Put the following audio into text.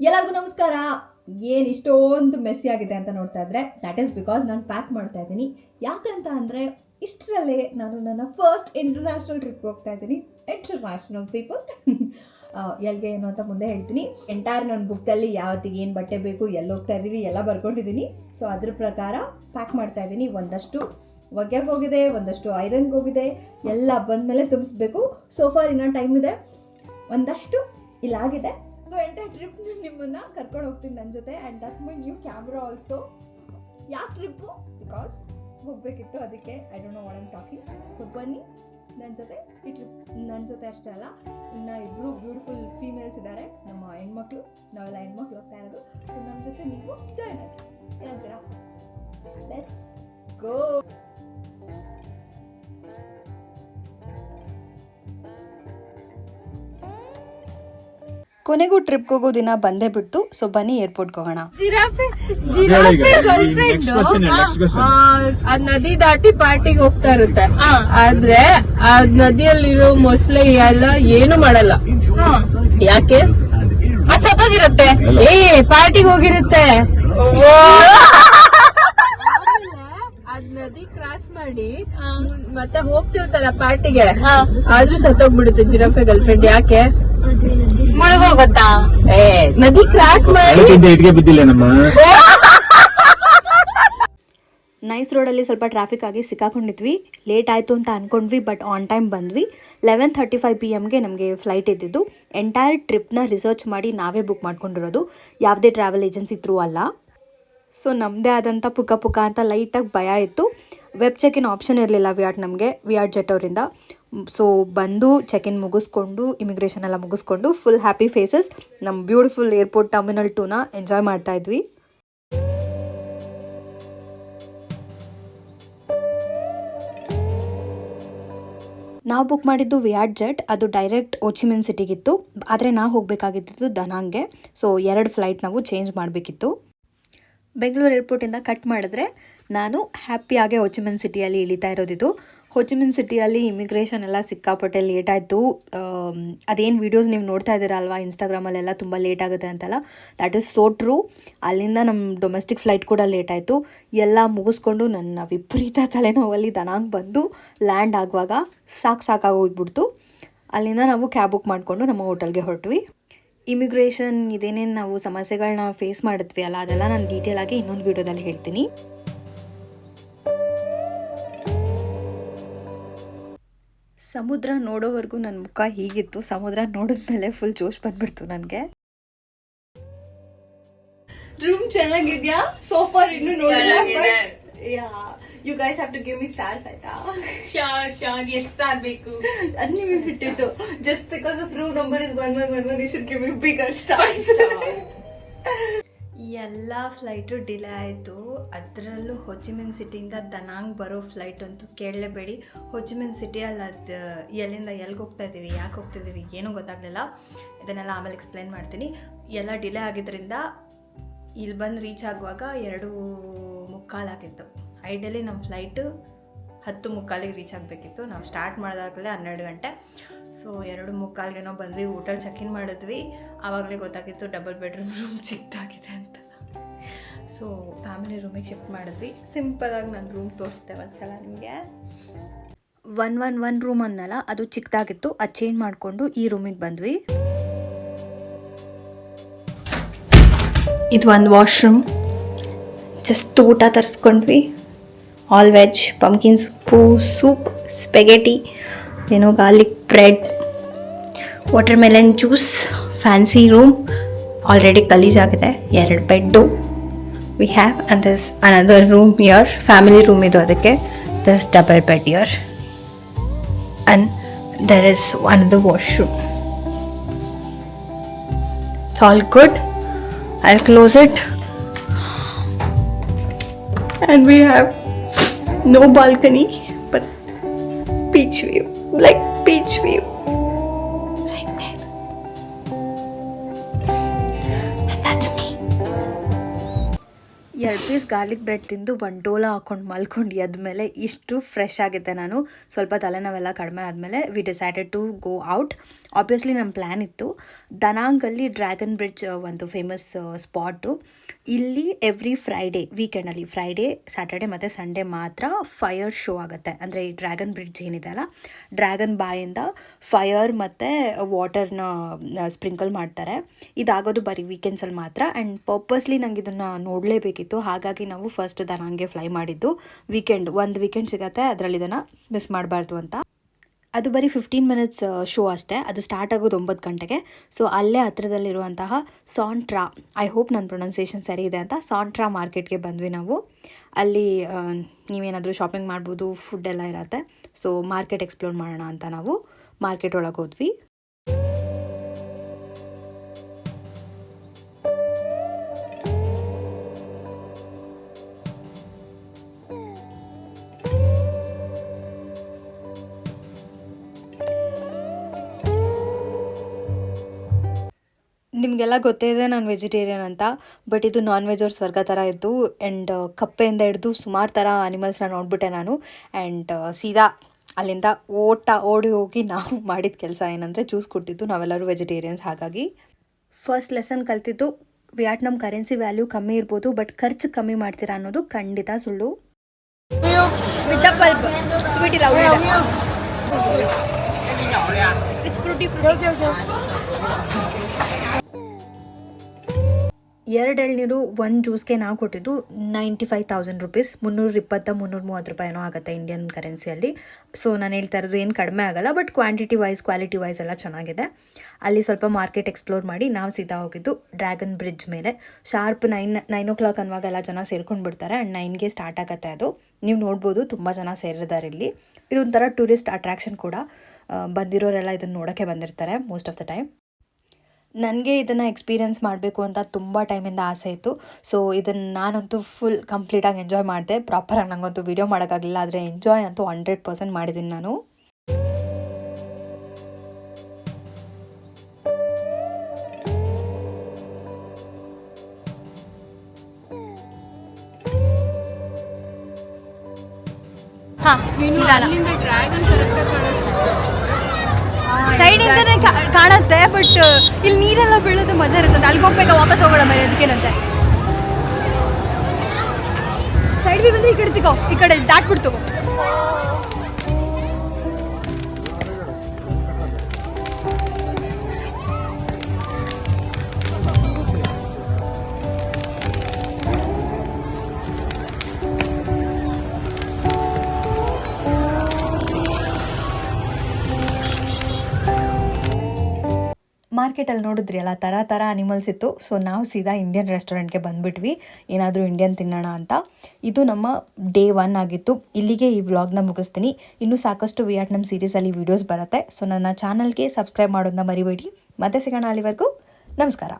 ಎಲ್ಲರಿಗೂ ನಮಸ್ಕಾರ. ಏನು ಇಷ್ಟೊಂದು ಮೆಸ್ಸಿ ಆಗಿದೆ ಅಂತ ನೋಡ್ತಾ ಇದ್ರೆ ದ್ಯಾಟ್ ಈಸ್ ಬಿಕಾಸ್ ನಾನು ಪ್ಯಾಕ್ ಮಾಡ್ತಾ ಇದ್ದೀನಿ. ಯಾಕಂತ ಅಂದರೆ ಇಷ್ಟರಲ್ಲೇ ನಾನು ನನ್ನ ಫಸ್ಟ್ ಇಂಟರ್ನ್ಯಾಷನಲ್ ಟ್ರಿಪ್ಗೆ ಹೋಗ್ತಾ ಇದ್ದೀನಿ. ಇಂಟರ್ನ್ಯಾಷನಲ್ ಪೀಪಲ್ ಎಲ್ಲಿಗೆ ಏನು ಅಂತ ಮುಂದೆ ಹೇಳ್ತೀನಿ. ಎಂಟೈರ್ ನನ್ನ ಬುಕ್ಕಲ್ಲಿ ಯಾವತ್ತಿಗೆ ಏನು ಬಟ್ಟೆ ಬೇಕು, ಎಲ್ಲಿ ಹೋಗ್ತಾ ಇದ್ದೀವಿ ಎಲ್ಲ ಬರ್ಕೊಂಡಿದ್ದೀನಿ. ಸೊ ಅದ್ರ ಪ್ರಕಾರ ಪ್ಯಾಕ್ ಮಾಡ್ತಾ ಇದ್ದೀನಿ. ಒಂದಷ್ಟು ಒಗ್ಯಕ್ಕೆ ಹೋಗಿದೆ, ಒಂದಷ್ಟು ಐರನ್ಗೆ ಹೋಗಿದೆ, ಎಲ್ಲ ಬಂದಮೇಲೆ ತುಂಬಿಸ್ಬೇಕು. ಸೋಫಾರ್ ಇನ್ನೂ ಟೈಮ್ ಇದೆ, ಒಂದಷ್ಟು ಇಲ್ಲಾಗಿದೆ. ಸೊ ಎಂಟೈರ್ ಟ್ರಿಪ್ ನಿಮ್ಮನ್ನು ಕರ್ಕೊಂಡು ಹೋಗ್ತೀನಿ ನನ್ನ ಜೊತೆ. And that's my new camera also. ಯಾಕೆ ಟ್ರಿಪ್ಪು? ಬಿಕಾಸ್ ಹೋಗಬೇಕಿತ್ತು, ಅದಕ್ಕೆ I don't know what I'm talking. So ಬನ್ನಿ ನನ್ನ ಜೊತೆ. ಈ ಟ್ರಿಪ್ ನನ್ನ ಜೊತೆ ಅಷ್ಟೇ ಅಲ್ಲ, ಇನ್ನು ಇಬ್ಬರು ಬ್ಯೂಟಿಫುಲ್ ಫೀಮೇಲ್ಸ್ ಇದ್ದಾರೆ, ನಮ್ಮ ಹೆಣ್ಮಕ್ಳು. ನಾವೆಲ್ಲ ಹೆಣ್ಮಕ್ಳು ಹೋಗ್ತಾ ಇರೋದು. ಸೊ ನಮ್ಮ ಜೊತೆ ನೀವು ಜಾಯ್ನ್ ಆಗಿ ಏನಂತೀರಾ? Let's go. ಕೊನೆಗೂ ಟ್ರಿಪ್ಗೆ ಹೋಗೋ ದಿನ ಬಂದೇ ಬಿಡ್ತು. ಸೊ ಬನ್ನಿ ಏರ್ಪೋರ್ಟ್ಗೆ ಹೋಗೋಣ. ಆ ನದಿ ದಾಟಿ ಪಾರ್ಟಿಗೆ ಹೋಗ್ತಾ ಇರುತ್ತೆ. ಆದ್ರೆ ಆ ನದಿಯಲ್ಲಿರೋ ಮೊಸಳೆ ಎಲ್ಲ ಏನು ಮಾಡಲ್ಲ. ಯಾಕೆ? ಸತ್ತೋಗಿರುತ್ತೆ. ಪಾರ್ಟಿಗೆ ಹೋಗಿರುತ್ತೆ. ಅದ್ ನದಿ ಕ್ರಾಸ್ ಮಾಡಿ ಮತ್ತೆ ಹೋಗ್ತಿರ್ತಲ್ಲ ಪಾರ್ಟಿಗೆ, ಆದ್ರೂ ಸತ್ತೋಗ್ಬಿಡುತ್ತೆ ಜಿರಾಫೆ ಗರ್ಲ್ಫ್ರೆಂಡ್. ಯಾಕೆ? ಮುಳುಗೋಗತ್ತಾ? ನದಿ ಕ್ರಾಸ್ ಮಾಡಿ ಬಿದ್ದಿಲ್ಲ ನಮ್ಮ ನೈಸ್ ರೋಡಲ್ಲಿ ಸ್ವಲ್ಪ ಟ್ರಾಫಿಕ್ ಆಗಿ ಸಿಕ್ಕಾಕೊಂಡಿದ್ವಿ. ಲೇಟ್ ಆಯಿತು ಅಂತ ಅಂದ್ಕೊಂಡ್ವಿ, ಬಟ್ ಆನ್ ಟೈಮ್ ಬಂದ್ವಿ. 11:35 PM ನಮಗೆ ಫ್ಲೈಟ್ ಇದ್ದಿದ್ದು. ಎಂಟೈರ್ ಟ್ರಿಪ್ನ ರಿಸರ್ಚ್ ಮಾಡಿ ನಾವೇ ಬುಕ್ ಮಾಡ್ಕೊಂಡಿರೋದು, ಯಾವುದೇ ಟ್ರಾವೆಲ್ ಏಜೆನ್ಸಿ ಥ್ರೂ ಅಲ್ಲ. ಸೊ ನಮ್ಮದೇ ಆದಂಥ ಪುಕ್ಕ ಅಂತ ಲೈಟಾಗಿ ಭಯ ಇತ್ತು. ವೆಬ್ ಚೆಕ್ ಇನ್ ಆಪ್ಷನ್ ಇರಲಿಲ್ಲ ವಿಯಾಟ್ ಜೆಟ್ ಅವರಿಂದ. ಸೊ ಬಂದು ಚೆಕ್ ಇನ್ ಮುಗಿಸ್ಕೊಂಡು, ಇಮಿಗ್ರೇಷನ್ ಎಲ್ಲ ಮುಗಿಸ್ಕೊಂಡು ಫುಲ್ ಹ್ಯಾಪಿ ಫೇಸಸ್ ನಮ್ಮ ಬ್ಯೂಟಿಫುಲ್ ಏರ್ಪೋರ್ಟ್ ಟರ್ಮಿನಲ್ 2ನ ಎಂಜಾಯ್ ಮಾಡ್ತಾ ಇದ್ವಿ. ನಾವು ಬುಕ್ ಮಾಡಿದ್ದು ವಿಯಾಟ್ ಜೆಟ್, ಅದು ಡೈರೆಕ್ಟ್ ಓಚಿಮಿನ್ ಸಿಟಿಗಿತ್ತು. ಆದರೆ ನಾವು ಹೋಗಬೇಕಾಗಿದ್ದು ದನಾಂಗ್ಗೆ. ಸೊ 2 ಫ್ಲೈಟ್ ನಾವು ಚೇಂಜ್ ಮಾಡಬೇಕಿತ್ತು. ಬೆಂಗಳೂರು ಏರ್ಪೋರ್ಟಿಂದ ಕಟ್ ಮಾಡಿದ್ರೆ ನಾನು ಹ್ಯಾಪಿಯಾಗೆ ಹೋಚಿಮಿನ್ ಸಿಟಿಯಲ್ಲಿ ಇಳಿತಾ ಇರೋದಿದ್ದು. ಹೋಚಿಮಿನ್ ಸಿಟಿಯಲ್ಲಿ ಇಮಿಗ್ರೇಷನ್ ಎಲ್ಲ ಸಿಕ್ಕಾಪಟ್ಟೆ ಲೇಟ್ ಆಯಿತು. ಅದೇನು ವೀಡಿಯೋಸ್ ನೀವು ನೋಡ್ತಾ ಇದ್ದೀರಾ ಅಲ್ವಾ ಇನ್ಸ್ಟಾಗ್ರಾಮಲ್ಲೆಲ್ಲ ತುಂಬ ಲೇಟ್ ಆಗುತ್ತೆ ಅಂತಲ್ಲ, ದ್ಯಾಟ್ ಈಸ್ ಸೋ ಟ್ರೂ. ಅಲ್ಲಿಂದ ನಮ್ಮ ಡೊಮೆಸ್ಟಿಕ್ ಫ್ಲೈಟ್ ಕೂಡ ಲೇಟ್ ಆಯಿತು. ಎಲ್ಲ ಮುಗಿಸ್ಕೊಂಡು ನನ್ನ ವಿಪರೀತ ತಲೆನೋವಲ್ಲಿ ದನಾಂಗ್ ಬಂದು ಲ್ಯಾಂಡ್ ಆಗುವಾಗ ಸಾಕಾಗೋಗ್ಬಿಡ್ತು. ಅಲ್ಲಿಂದ ನಾವು ಕ್ಯಾಬ್ ಬುಕ್ ಮಾಡಿಕೊಂಡು ನಮ್ಮ ಹೋಟೆಲ್ಗೆ ಹೊರಟ್ವಿ. ಇಮಿಗ್ರೇಷನ್ ಇದೇನೇನು ನಾವು ಸಮಸ್ಯೆಗಳನ್ನ ಫೇಸ್ ಮಾಡಿದ್ವಿ ಅಲ್ಲ, ಅದೆಲ್ಲ ನಾನು ಡೀಟೇಲ್ ಆಗಿ ಇನ್ನೊಂದು ವೀಡಿಯೋದಲ್ಲಿ ಹೇಳ್ತೀನಿ. ಸಮುದ್ರ ನೋಡೋವರೆಗೂ ನನ್ನ ಮುಖ ಹೀಗಿತ್ತು. ಸಮುದ್ರ ನೋಡಿದ್ಮೇಲೆ ಫುಲ್ ಜೋಶ್ ಬಂದ್ಬಿಡ್ತು ನನಗೆ. ರೂಮ್ ಚೆನ್ನಾಗಿದ್ಯಾ? ಸೋಫಾರ್ ಇನ್ನೂ ನೋಡಿಲ್ಲ. You guys have to give me stars, ಆಯ್ತಾ? ಶೋರ್ ಎಷ್ಟು ಸ್ಟಾರ್ ಬೇಕು ಅದು ನಿಮಗೆ ಬಿಟ್ಟಿತ್ತು. Just because of room number is 1111 you should give me bigger stars. ಎಲ್ಲ ಫ್ಲೈಟು ಡಿಲೇ ಆಯಿತು. ಅದರಲ್ಲೂ ಹೋಚಿಮಿನ್ ಸಿಟಿಯಿಂದ ದನಾಂಗ್ ಬರೋ ಫ್ಲೈಟ್ ಅಂತೂ ಕೇಳಲೇಬೇಡಿ. ಹೋಚಿಮಿನ್ ಸಿಟಿಯಲ್ಲಿ ಅದು ಎಲ್ಲಿಂದ ಎಲ್ಲಿಗೆ ಹೋಗ್ತಾ ಇದ್ದೀವಿ, ಯಾಕೆ ಹೋಗ್ತಿದ್ದೀವಿ ಏನೂ ಗೊತ್ತಾಗಲಿಲ್ಲ. ಇದನ್ನೆಲ್ಲ ಆಮೇಲೆ ಎಕ್ಸ್ಪ್ಲೈನ್ ಮಾಡ್ತೀನಿ. ಎಲ್ಲ ಡಿಲೇ ಆಗಿದ್ದರಿಂದ ಇಲ್ಲಿ ಬಂದು ರೀಚ್ ಆಗುವಾಗ 2:45 ಆಗಿತ್ತು. ಐಡಿಯಲಿ ನಮ್ಮ ಫ್ಲೈಟು 10:45 ರೀಚ್ ಆಗಬೇಕಿತ್ತು. ನಾವು ಸ್ಟಾರ್ಟ್ ಮಾಡಿದಾಗಲೇ 12 ಗಂಟೆ. ಸೊ 2:45 ಬಂದ್ವಿ. ಹೋಟೆಲ್ ಚೆಕ್ ಇನ್ ಮಾಡಿದ್ವಿ. ಆವಾಗಲೇ ಗೊತ್ತಾಗಿತ್ತು ಡಬಲ್ ಬೆಡ್ರೂಮ್ ರೂಮ್ ಚಿಕ್ಕದಾಗಿದೆ ಅಂತ. ಸೊ ಫ್ಯಾಮಿಲಿ ರೂಮಿಗೆ ಶಿಫ್ಟ್ ಮಾಡಿದ್ವಿ. ಸಿಂಪಲಾಗಿ ನಾನು ರೂಮ್ ತೋರಿಸ್ದೆ ಒಂದ್ಸಲ ನಿಮಗೆ. 111 ರೂಮ್ ಅನ್ನಲ್ಲ, ಅದು ಚಿಕ್ಕದಾಗಿತ್ತು. ಅದು ಚೇಂಜ್ ಮಾಡಿಕೊಂಡು ಈ ರೂಮಿಗೆ ಬಂದ್ವಿ. ಇದು ಒಂದು ವಾಶ್ರೂಮ್. ಜಸ್ಟ್ ಊಟ ತರಿಸ್ಕೊಂಡ್ವಿ. All veg, pumpkin soup, spaghetti, ಏನೋ garlic bread, watermelon juice. Fancy room, already ಗಲೀಜಾಗಿದೆ. 2 bed we have. And this another room here, family room ಇದು. ಅದಕ್ಕೆ this double bed here. And there is another washroom. It's all good. I'll close it. And we have no balcony, but beach view, like beach view. Right there. And that's me. 2 piece garlic bread ತಿಂದು ಒಂದು ಡೋಲ ಹಾಕೊಂಡು ಮಲ್ಕೊಂಡು ಎದ್ಮೇಲೆ ಇಷ್ಟು fresh ಆಗಿದ್ದೆ ನಾನು. ಸ್ವಲ್ಪ ತಲೆನೋವೆಲ್ಲ ಕಡಿಮೆ ಆದಮೇಲೆ we decided to go out. Obviously ನಮ್ಮ ಪ್ಲ್ಯಾನ್ ಇತ್ತು. ದನಾಂಗಲ್ಲಿ ಡ್ರ್ಯಾಗನ್ ಬ್ರಿಡ್ಜ್ ಒಂದು ಫೇಮಸ್ ಸ್ಪಾಟು. ಇಲ್ಲಿ ಎವ್ರಿ ಫ್ರೈಡೇ ವೀಕೆಂಡಲ್ಲಿ ಫ್ರೈಡೇ, ಸ್ಯಾಟರ್ಡೆ ಮತ್ತು ಸಂಡೇ ಮಾತ್ರ ಫೈರ್ ಶೋ ಆಗುತ್ತೆ. ಅಂದರೆ ಈ ಡ್ರ್ಯಾಗನ್ ಬ್ರಿಡ್ಜ್ ಏನಿದೆ ಅಲ್ಲ, ಡ್ರ್ಯಾಗನ್ ಬಾಯಿಂದ ಫೈರ್ ಮತ್ತು ವಾಟರ್ನ ಸ್ಪ್ರಿಂಕಲ್ ಮಾಡ್ತಾರೆ. ಇದಾಗೋದು ಬರೀ ವೀಕೆಂಡ್ಸಲ್ಲಿ ಮಾತ್ರ. ಆ್ಯಂಡ್ ಪರ್ಪಸ್ಲಿ ನಂಗೆ ಇದನ್ನು ನೋಡಲೇಬೇಕಿತ್ತು, ಹಾಗಾಗಿ ನಾವು ಫಸ್ಟ್ ದನಾಂಗೆ ಫ್ಲೈ ಮಾಡಿದ್ದು. ಒಂದು ವೀಕೆಂಡ್ ಸಿಗುತ್ತೆ, ಅದರಲ್ಲಿ ಇದನ್ನು ಮಿಸ್ ಮಾಡಬಾರ್ದು ಅಂತ. ಅದು ಬರೀ 15 ಮಿನಿಟ್ಸ್ ಶೋ ಅಷ್ಟೇ. ಅದು ಸ್ಟಾರ್ಟ್ ಆಗೋದು 9 ಗಂಟೆಗೆ. ಸೊ ಅಲ್ಲೇ ಹತ್ರದಲ್ಲಿರುವಂತಹ ಸಾಂಟ್ರಾ, ಐ ಹೋಪ್ ನನ್ನ ಪ್ರೊನೌನ್ಸಿಯೇಷನ್ ಸರಿ ಇದೆ ಅಂತ, ಸಾಂಟ್ರಾ ಮಾರ್ಕೆಟ್ಗೆ ಬಂದ್ವಿ ನಾವು. ಅಲ್ಲಿ ನೀವೇನಾದರೂ ಶಾಪಿಂಗ್ ಮಾಡ್ಬೋದು, ಫುಡ್ ಎಲ್ಲ ಇರುತ್ತೆ. ಸೊ ಮಾರ್ಕೆಟ್ ಎಕ್ಸ್ಪ್ಲೋರ್ ಮಾಡೋಣ ಅಂತ ನಾವು ಮಾರ್ಕೆಟ್ ಒಳಗೆ ಹೋದ್ವಿ. ನಿಮಗೆಲ್ಲ ಗೊತ್ತೇ ಇದೆ ನಾನು ವೆಜಿಟೇರಿಯನ್ ಅಂತ, ಬಟ್ ಇದು ನಾನ್ ವೆಜ್ ಅವ್ರ ಸ್ವರ್ಗ ಥರ ಇತ್ತು. ಆ್ಯಂಡ್ ಕಪ್ಪೆಯಿಂದ ಹಿಡಿದು ಸುಮಾರು ಥರ ಅನಿಮಲ್ಸ್ನ ನೋಡಿಬಿಟ್ಟೆ ನಾನು. ಆ್ಯಂಡ್ ಸೀದಾ ಅಲ್ಲಿಂದ ಓಡಿ ಹೋಗಿ ನಾವು ಮಾಡಿದ ಕೆಲಸ ಏನಂದರೆ ಜ್ಯೂಸ್ ಕೊಡ್ತಿದ್ದು. ನಾವೆಲ್ಲರೂ ವೆಜಿಟೇರಿಯನ್ಸ್, ಹಾಗಾಗಿ ಫಸ್ಟ್ ಲೆಸನ್ ಕಲ್ತಿದ್ದು ವಿಯಟ್ನಾಮ್ ಕರೆನ್ಸಿ ವ್ಯಾಲ್ಯೂ ಕಮ್ಮಿ ಇರ್ಬೋದು, ಬಟ್ ಖರ್ಚು ಕಮ್ಮಿ ಮಾಡ್ತೀರಾ ಅನ್ನೋದು ಖಂಡಿತ ಸುಳ್ಳು. ವಿತ್ ದ ಪಲ್ಪ್ ಸ್ವೀಟ್ ಇಲ್ಲ, ಇಟ್ಸ್ ಫ್ರೂಟಿ. 2 ಎಳ್ನೀರು 1 ಜ್ಯೂಸ್ಗೆ ನಾವು ಕೊಟ್ಟಿದ್ದು 95,000 ರುಪೀಸ್, 330 ರೂಪಾಯಿನೋ ಆಗುತ್ತೆ ಇಂಡಿಯನ್ ಕರೆನ್ಸಿಯಲ್ಲಿ. ಸೊ ನಾನು ಹೇಳ್ತಾ ಇರೋದು ಏನು ಕಡಿಮೆ ಆಗಲ್ಲ, ಬಟ್ ಕ್ವಾಂಟಿಟಿ ವೈಸ್ ಎಲ್ಲ ಚೆನ್ನಾಗಿದೆ. ಅಲ್ಲಿ ಸ್ವಲ್ಪ ಮಾರ್ಕೆಟ್ ಎಕ್ಸ್ಪ್ಲೋರ್ ಮಾಡಿ ನಾವು ಸೀದಾ ಹೋಗಿದ್ದು ಡ್ರ್ಯಾಗನ್ ಬ್ರಿಡ್ಜ್ ಮೇಲೆ. ಶಾರ್ಪ್ 9 o'clock ಅನ್ನುವಾಗ ಎಲ್ಲ ಜನ ಸೇರ್ಕೊಂಡು ಬಿಡ್ತಾರೆ. ಆ್ಯಂಡ್ 9ಗೆ ಸ್ಟಾರ್ಟ್ ಆಗುತ್ತೆ ಅದು. ನೀವು ನೋಡ್ಬೋದು ತುಂಬ ಜನ ಸೇರಿದ್ದಾರೆ ಇಲ್ಲಿ. ಇದೊಂಥರ ಟೂರಿಸ್ಟ್ ಅಟ್ರಾಕ್ಷನ್ ಕೂಡ. ಬಂದಿರೋರೆಲ್ಲ ಇದನ್ನು ನೋಡೋಕ್ಕೆ ಬಂದಿರ್ತಾರೆ ಮೋಸ್ಟ್ ಆಫ್ ದ ಟೈಮ್. ನನಗೆ ಇದನ್ನು ಎಕ್ಸ್ಪೀರಿಯೆನ್ಸ್ ಮಾಡಬೇಕು ಅಂತ ತುಂಬ ಟೈಮಿಂದ ಆಸೆ ಇತ್ತು. ಸೊ ಇದನ್ನು ನಾನಂತೂ ಫುಲ್ ಕಂಪ್ಲೀಟಾಗಿ ಎಂಜಾಯ್ ಮಾಡಿದೆ. ಪ್ರಾಪರಾಗಿ ನನಗಂತೂ ವೀಡಿಯೋ ಮಾಡೋಕ್ಕಾಗಲಿಲ್ಲ, ಆದರೆ ಎಂಜಾಯ್ ಅಂತೂ 100% ಮಾಡಿದ್ದೀನಿ ನಾನು. ಸೈಡಿಂದನೇ ಕಾಣುತ್ತೆ, ಬಟ್ ಇಲ್ಲಿ ನೀರೆಲ್ಲ ಬೀಳೋದು ಮಜಾ ಇರುತ್ತೆ. ಅಲ್ಲಿಗೆ ಹೋಗ್ಬೇಕಾ, ವಾಪಸ್ ಹೋಗೋಣ ಮೇಲೆ, ಅದಕ್ಕೇನಂತೆ. ಸೈಡ್ ಬಿ ಬಂದ್ರೆ ಈ ಕಡೆ ತಿಗೋ, ಈ ಕಡೆ ದಾಟ್ಬಿಡ್ತು. ಮಾರ್ಕೆಟಲ್ಲಿ ನೋಡಿದ್ರಿ ಅಲ್ಲ, ಥರ ಅನಿಮಲ್ಸ್ ಇತ್ತು. ಸೊ ನಾವು ಸೀದಾ ಇಂಡಿಯನ್ ರೆಸ್ಟೋರೆಂಟ್ಗೆ ಬಂದುಬಿಟ್ವಿ, ಏನಾದರೂ ಇಂಡಿಯನ್ ತಿನ್ನೋಣ ಅಂತ. ಇದು ನಮ್ಮ ಡೇ 1 ಆಗಿತ್ತು. ಇಲ್ಲಿಗೆ ಈ ವ್ಲಾಗ್ನ ಮುಗಿಸ್ತೀನಿ. ಇನ್ನೂ ಸಾಕಷ್ಟು ವಿಯಟ್ನಾಮ್ ಸೀರೀಸಲ್ಲಿ ವೀಡಿಯೋಸ್ ಬರುತ್ತೆ. ಸೊ ನನ್ನ ಚಾನಲ್ಗೆ ಸಬ್ಸ್ಕ್ರೈಬ್ ಮಾಡೋದನ್ನ ಮರಿಬೇಡಿ. ಮತ್ತೆ ಸಿಗೋಣ, ಅಲ್ಲಿವರೆಗೂ ನಮಸ್ಕಾರ.